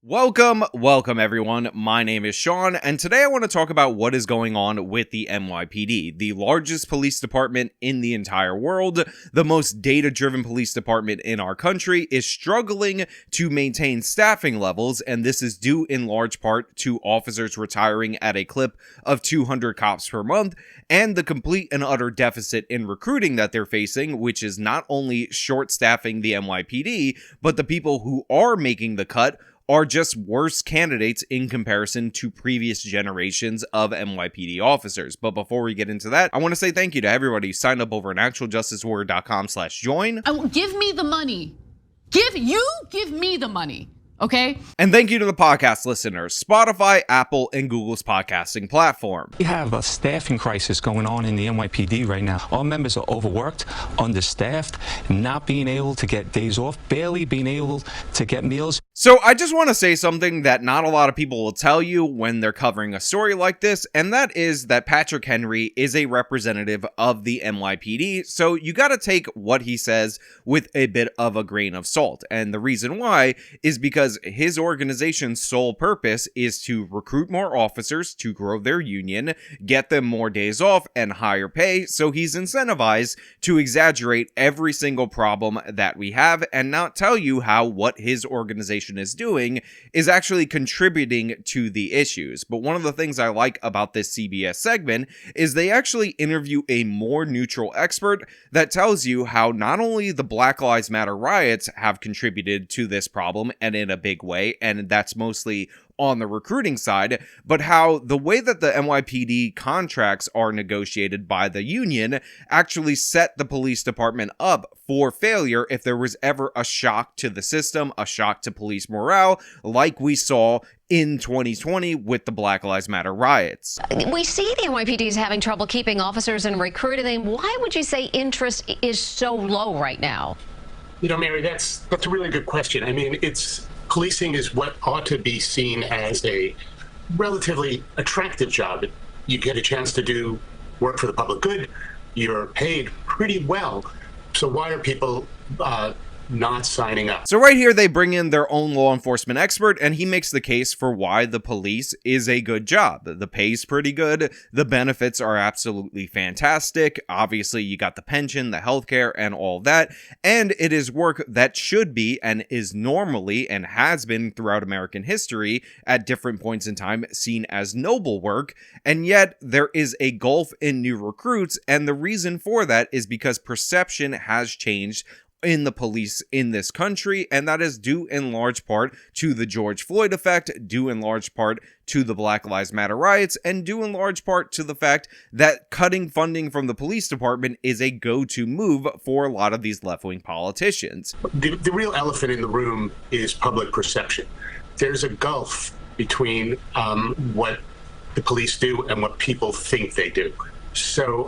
Welcome everyone. My name is Sean, and today I want to talk about what is going on with the NYPD, the largest police department in the entire world. The most data-driven police department in our country is struggling to maintain staffing levels, and this is due in large part to officers retiring at a clip of 200 cops per month, and the complete and utter deficit in recruiting that they're facing, which is not only short-staffing the NYPD, but the people who are making the cut are just worse candidates in comparison to previous generations of NYPD officers. But before we get into that, I want to say thank you to everybody who signed up over at actualjusticewarrior.com/join. Give me the money. Give me the money. Okay? And thank you to the podcast listeners, Spotify, Apple, and Google's podcasting platform. We have a staffing crisis going on in the NYPD right now. Our members are overworked, understaffed, not being able to get days off, barely being able to get meals. So I just want to say something that not a lot of people will tell you when they're covering a story like this, and that is that Patrick Henry is a representative of the NYPD, so you gotta take what he says with a bit of a grain of salt. And the reason why is because his organization's sole purpose is to recruit more officers to grow their union, get them more days off and higher pay, so he's incentivized to exaggerate every single problem that we have and not tell you how what his organization is doing is actually contributing to the issues. But one of the things I like about this CBS segment is they actually interview a more neutral expert that tells you how not only the Black Lives Matter riots have contributed to this problem and in a big way, and that's mostly on the recruiting side, but how the way that the NYPD contracts are negotiated by the union actually set the police department up for failure if there was ever a shock to the system, a shock to police morale, like we saw in 2020 with the Black Lives Matter riots. We see the NYPD is having trouble keeping officers and recruiting them. Why would you say interest is so low right now? You know, Mary, that's a really good question. I mean, policing is what ought to be seen as a relatively attractive job. You get a chance to do work for the public good. You're paid pretty well. So why are people not signing up? So right here, they bring in their own law enforcement expert, and he makes the case for why the police is a good job. The pay's pretty good. The benefits are absolutely fantastic. Obviously, you got the pension, the healthcare, and all that. And it is work that should be and is normally and has been throughout American history at different points in time seen as noble work. And yet there is a gulf in new recruits. And the reason for that is because perception has changed in the police in this country, and that is due in large part to the George Floyd effect, due in large part to the Black Lives Matter riots, and due in large part to the fact that cutting funding from the police department is a go-to move for a lot of these left-wing politicians. The real elephant in the room is public perception. There's a gulf between what the police do and what people think they do. So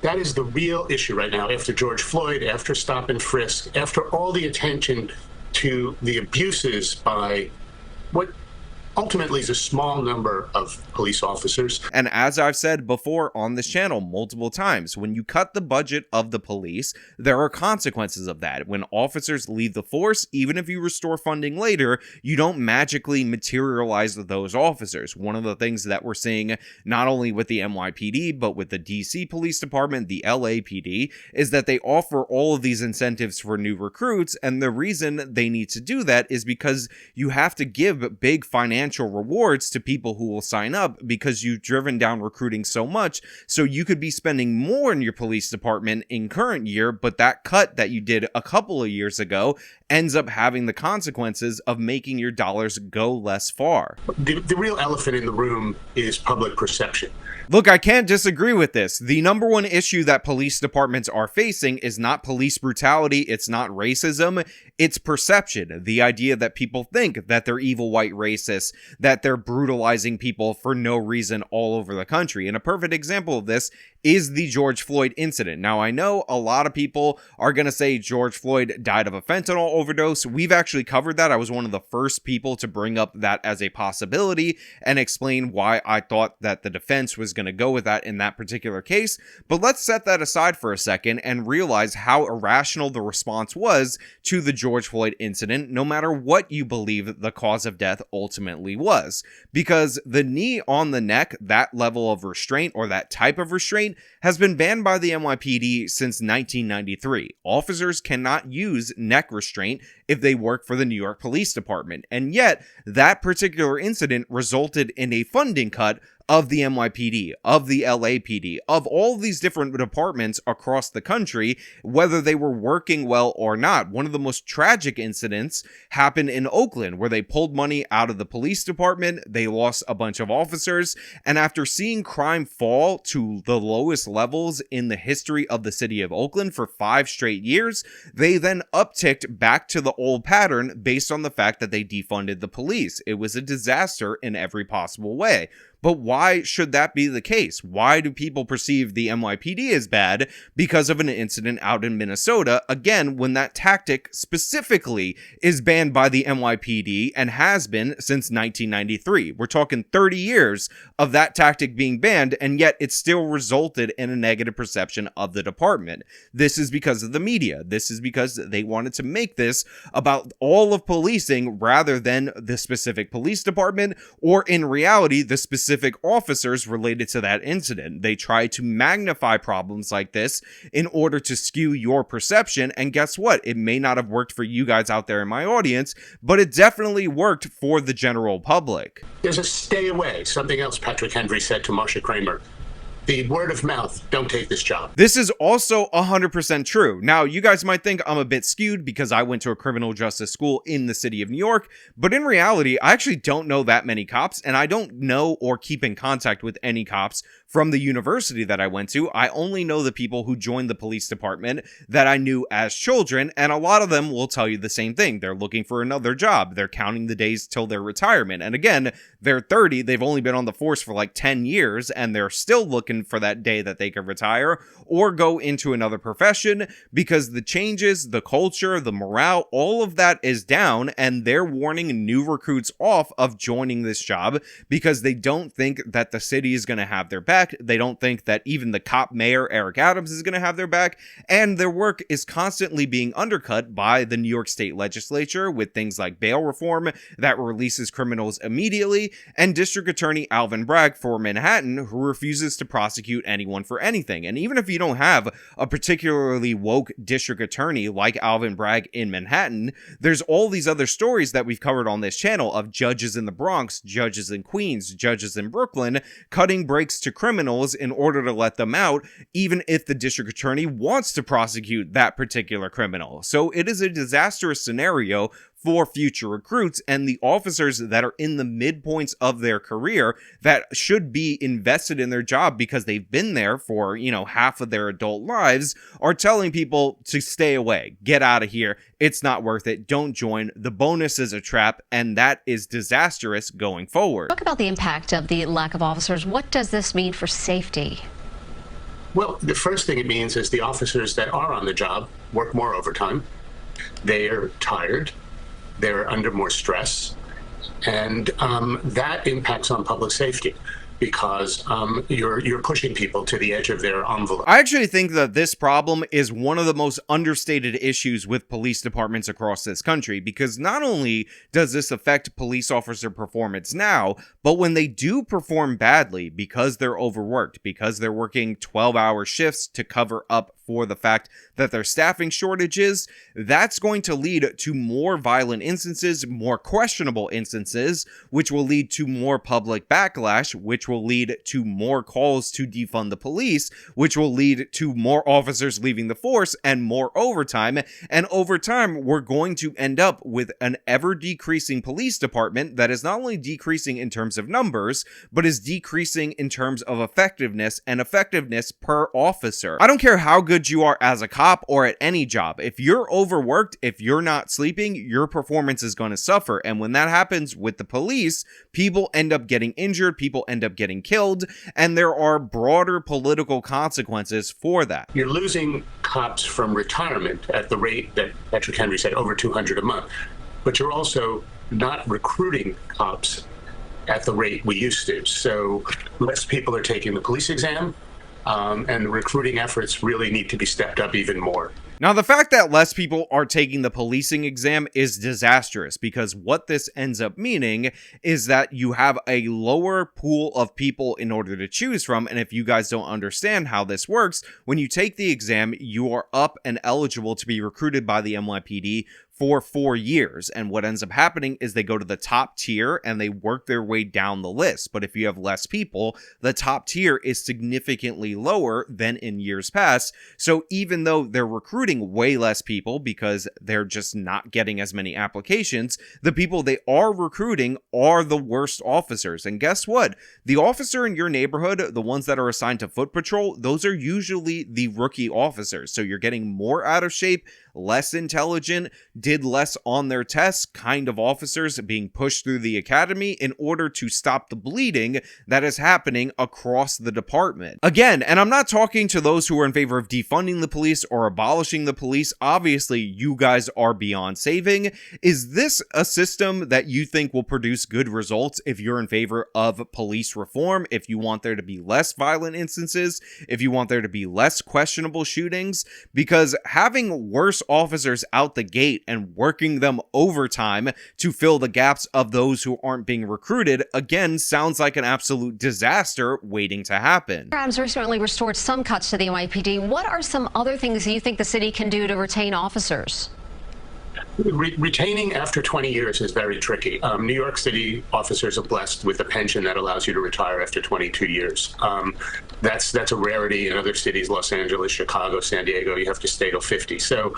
that is the real issue right now. After George Floyd, after stop and frisk, after all the attention to the abuses by what ultimately is a small number of police officers. And as I've said before on this channel multiple times, when you cut the budget of the police, there are consequences of that. When officers leave the force, even if you restore funding later, you don't magically materialize those officers. One of the things that we're seeing not only with the NYPD, but with the DC Police Department, the LAPD, is that they offer all of these incentives for new recruits. And the reason they need to do that is because you have to give big financial rewards to people who will sign up because you've driven down recruiting so much. So you could be spending more in your police department in current year, but that cut that you did a couple of years ago ends up having the consequences of making your dollars go less far. The real elephant in the room is public perception. Look, I can't disagree with this. The number one issue that police departments are facing is not police brutality, it's not racism, it's perception. The idea that people think that they're evil white racists, that they're brutalizing people for no reason all over the country. And a perfect example of this is the George Floyd incident. Now, I know a lot of people are going to say George Floyd died of a fentanyl overdose. We've actually covered that. I was one of the first people to bring up that as a possibility and explain why I thought that the defense was going to go with that in that particular case. But let's set that aside for a second and realize how irrational the response was to the George Floyd incident, no matter what you believe the cause of death ultimately was. Because the knee on the neck, that level of restraint or that type of restraint, has been banned by the NYPD since 1993. Officers cannot use neck restraint if they work for the New York Police Department. And yet, that particular incident resulted in a funding cut of the NYPD, of the LAPD, of all these different departments across the country, whether they were working well or not. One of the most tragic incidents happened in Oakland, where they pulled money out of the police department, they lost a bunch of officers, and after seeing crime fall to the lowest levels in the history of the city of Oakland for 5 straight years, they then upticked back to the old pattern based on the fact that they defunded the police. It was a disaster in every possible way. But why should that be the case? Why do people perceive the NYPD as bad because of an incident out in Minnesota? Again, when that tactic specifically is banned by the NYPD and has been since 1993. We're talking 30 years of that tactic being banned, and yet it still resulted in a negative perception of the department. This is because of the media. This is because they wanted to make this about all of policing rather than the specific police department, or in reality, the specific officers related to that incident. They try to magnify problems like this in order to skew your perception, and guess what? It may not have worked for you guys out there in my audience, but it definitely worked for the general public. There's a stay away, something else Patrick Henry said to Marsha Kramer. The word of mouth, don't take this job. This is also 100% true. Now, you guys might think I'm a bit skewed because I went to a criminal justice school in the city of New York, but in reality, I actually don't know that many cops, and I don't know or keep in contact with any cops from the university that I went to. I only know the people who joined the police department that I knew as children, and a lot of them will tell you the same thing. They're looking for another job. They're counting the days till their retirement. And again, they're 30. They've only been on the force for like 10 years, and they're still looking for that day that they can retire or go into another profession, because the changes, the culture, the morale, all of that is down, and they're warning new recruits off of joining this job because they don't think that the city is going to have their back. They don't think that even the cop mayor, Eric Adams, is going to have their back, and their work is constantly being undercut by the New York State legislature with things like bail reform that releases criminals immediately, and District Attorney Alvin Bragg for Manhattan, who refuses to prosecute anyone for anything. And even if you don't have a particularly woke district attorney like Alvin Bragg in Manhattan, there's all these other stories that we've covered on this channel of judges in the Bronx, judges in Queens, judges in Brooklyn, cutting breaks to criminals in order to let them out, even if the district attorney wants to prosecute that particular criminal. So it is a disastrous scenario for future recruits, and the officers that are in the midpoints of their career that should be invested in their job because they've been there for, half of their adult lives, are telling people to stay away, get out of here, it's not worth it, don't join, the bonus is a trap, and that is disastrous going forward. Talk about the impact of the lack of officers. What does this mean for safety? Well, the first thing it means is the officers that are on the job work more overtime. They are tired. They're under more stress, and that impacts on public safety because you're pushing people to the edge of their envelope. I actually think that this problem is one of the most understated issues with police departments across this country, because not only does this affect police officer performance now, but when they do perform badly because they're overworked, because they're working 12-hour shifts to cover up for the fact that there's staffing shortages, that's going to lead to more violent instances, more questionable instances, which will lead to more public backlash, which will lead to more calls to defund the police, which will lead to more officers leaving the force and more overtime. And over time, we're going to end up with an ever decreasing police department that is not only decreasing in terms of numbers, but is decreasing in terms of effectiveness and effectiveness per officer. I don't care how good good you are as a cop or at any job. If you're overworked, if you're not sleeping, your performance is going to suffer. And when that happens with the police, people end up getting injured, people end up getting killed, and there are broader political consequences for that. You're losing cops from retirement at the rate that Patrick Henry said, over 200 a month. But you're also not recruiting cops at the rate we used to. So less people are taking the police exam, and the recruiting efforts really need to be stepped up even more. Now, the fact that less people are taking the policing exam is disastrous, because what this ends up meaning is that you have a lower pool of people in order to choose from. And if you guys don't understand how this works, when you take the exam, you are up and eligible to be recruited by the NYPD for 4 years. And what ends up happening is they go to the top tier and they work their way down the list. But if you have less people, the top tier is significantly lower than in years past. So even though they're recruiting way less people because they're just not getting as many applications, the people they are recruiting are the worst officers. And guess what? The officer in your neighborhood, the ones that are assigned to foot patrol, those are usually the rookie officers. So you're getting more out of shape, less intelligent, did less on their tests kind of officers being pushed through the academy in order to stop the bleeding that is happening across the department. Again, and I'm not talking to those who are in favor of defunding the police or abolishing the police. Obviously, you guys are beyond saving. Is this a system that you think will produce good results if you're in favor of police reform, if you want there to be less violent instances, if you want there to be less questionable shootings? Because having worse officers out the gate and working them overtime to fill the gaps of those who aren't being recruited, again, sounds like an absolute disaster waiting to happen. Programs recently restored some cuts to the NYPD. What are some other things you think the city can do to retain officers? Retaining after 20 years is very tricky. New York City officers are blessed with a pension that allows you to retire after 22 years. That's a rarity in other cities, Los Angeles, Chicago, San Diego. You have to stay till 50. So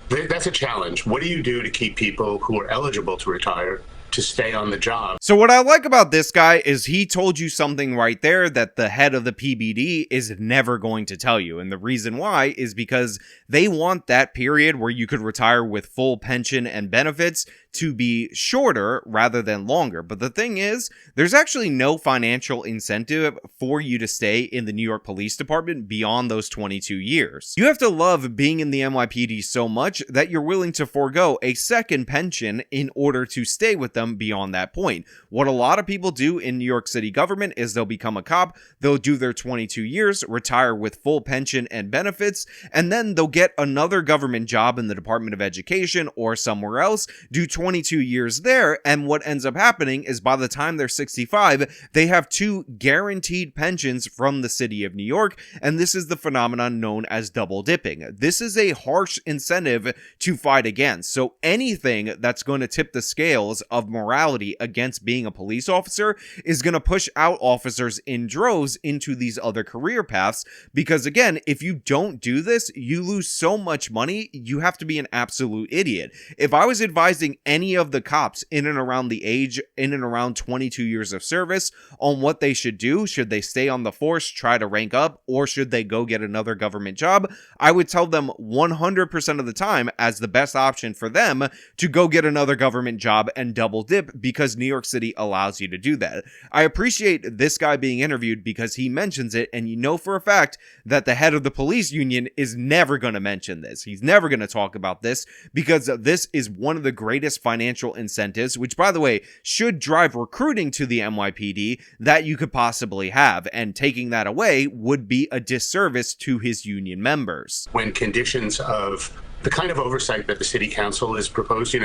that's a challenge. What do you do to keep people who are eligible to retire to stay on the job? So what I like about this guy is he told you something right there that the head of the PBD is never going to tell you. And the reason why is because they want that period where you could retire with full pension and benefits to be shorter rather than longer. But the thing is, there's actually no financial incentive for you to stay in the New York Police Department beyond those 22 years. You have to love being in the NYPD so much that you're willing to forego a second pension in order to stay with them beyond that point. What a lot of people do in New York City government is they'll become a cop, they'll do their 22 years, retire with full pension and benefits, and then they'll get another government job in the Department of Education or somewhere else, do 22 years there, and what ends up happening is by the time they're 65, they have 2 guaranteed pensions from the city of New York, and this is the phenomenon known as double dipping. This is a harsh incentive to fight against, so anything that's going to tip the scales of morality against being a police officer is going to push out officers in droves into these other career paths, because again, if you don't do this, you lose so much money, you have to be an absolute idiot. If I was advising any of the cops in and around 22 years of service on what they should do, should they stay on the force, try to rank up, or should they go get another government job, I would tell them 100% of the time as the best option for them to go get another government job and double dip, because New York City allows you to do that. I appreciate this guy being interviewed because he mentions it, and you know for a fact that the head of the police union is never going to mention this. He's never going to talk about this, because this is one of the greatest financial incentives, which by the way should drive recruiting to the NYPD, that you could possibly have, and taking that away would be a disservice to his union members. When conditions of the kind of oversight that the city council has proposed,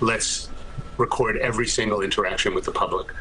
let's record every single interaction with the public.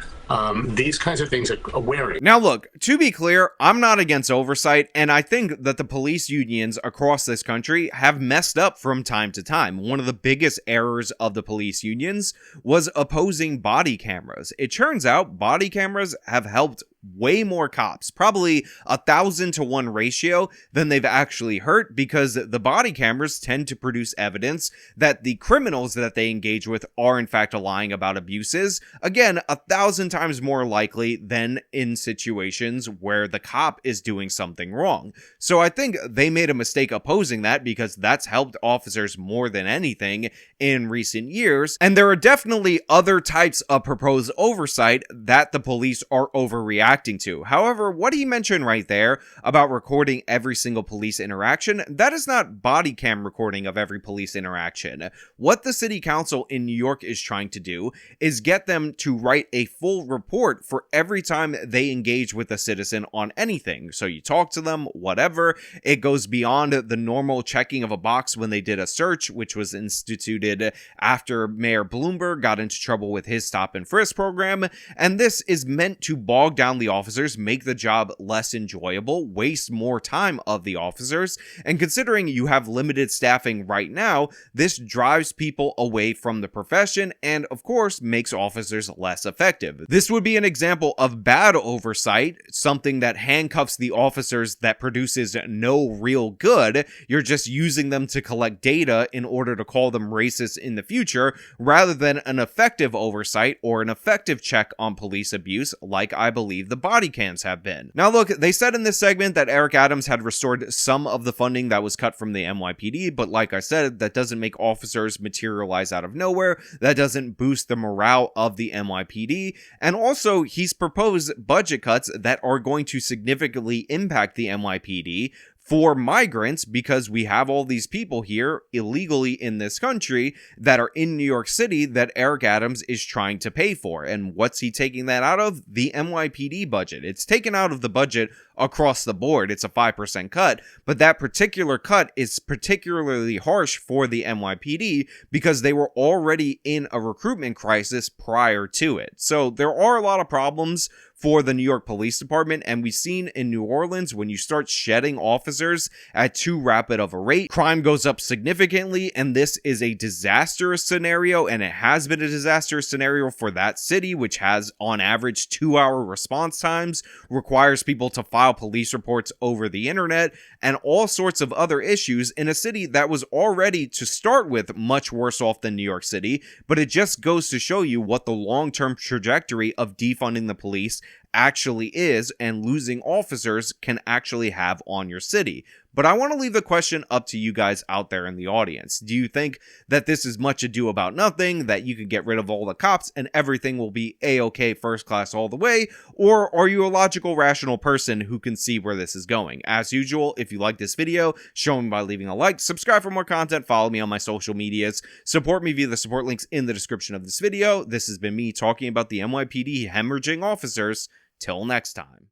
These kinds of things are wearing. Now look, to be clear, I'm not against oversight, and I think that the police unions across this country have messed up from time to time. One of the biggest errors of the police unions was opposing body cameras. It turns out body cameras have helped way more cops, probably 1,000 to 1 ratio, than they've actually hurt, because the body cameras tend to produce evidence that the criminals that they engage with are in fact lying about abuses. Again, 1,000 times more likely than in situations where the cop is doing something wrong. So I think they made a mistake opposing that, because that's helped officers more than anything in recent years. And there are definitely other types of proposed oversight that the police are overreacting to. However, what he mentioned right there about recording every single police interaction, that is not body cam recording of every police interaction. What the city council in New York is trying to do is get them to write a full report for every time they engage with a citizen on anything. So you talk to them, whatever. It goes beyond the normal checking of a box when they did a search, which was instituted after Mayor Bloomberg got into trouble with his stop and frisk program. And this is meant to bog down the officers, make the job less enjoyable, waste more time of the officers. And considering you have limited staffing right now, this drives people away from the profession and, of course, makes officers less effective. This would be an example of bad oversight, something that handcuffs the officers that produces no real good. You're just using them to collect data in order to call them racist in the future, rather than an effective oversight or an effective check on police abuse, like I believe the body cams have been. Now look, they said in this segment that Eric Adams had restored some of the funding that was cut from the NYPD, but like I said, that doesn't make officers materialize out of nowhere. That doesn't boost the morale of the NYPD. And also, he's proposed budget cuts that are going to significantly impact the NYPD for migrants, because we have all these people here illegally in this country that are in New York City that Eric Adams is trying to pay for. And what's he taking that out of? The NYPD budget. It's taken out of the budget across the board. It's a 5% cut, but that particular cut is particularly harsh for the NYPD because they were already in a recruitment crisis prior to it. So there are a lot of problems for the New York Police Department, and we've seen in New Orleans, when you start shedding officers at too rapid of a rate, crime goes up significantly, and this is a disastrous scenario, and it has been a disastrous scenario for that city, which has on average 2-hour response times, requires people to file police reports over the internet, and all sorts of other issues in a city that was already, to start with, much worse off than New York City. But it just goes to show you what the long-term trajectory of defunding the police actually is, and losing officers can actually have on your city. But I want to leave the question up to you guys out there in the audience. Do you think that this is much ado about nothing, that you could get rid of all the cops and everything will be a-okay first class all the way? Or are you a logical, rational person who can see where this is going? As usual, if you like this video, show me by leaving a like, subscribe for more content, follow me on my social medias, support me via the support links in the description of this video. This has been me talking about the NYPD hemorrhaging officers. Till next time.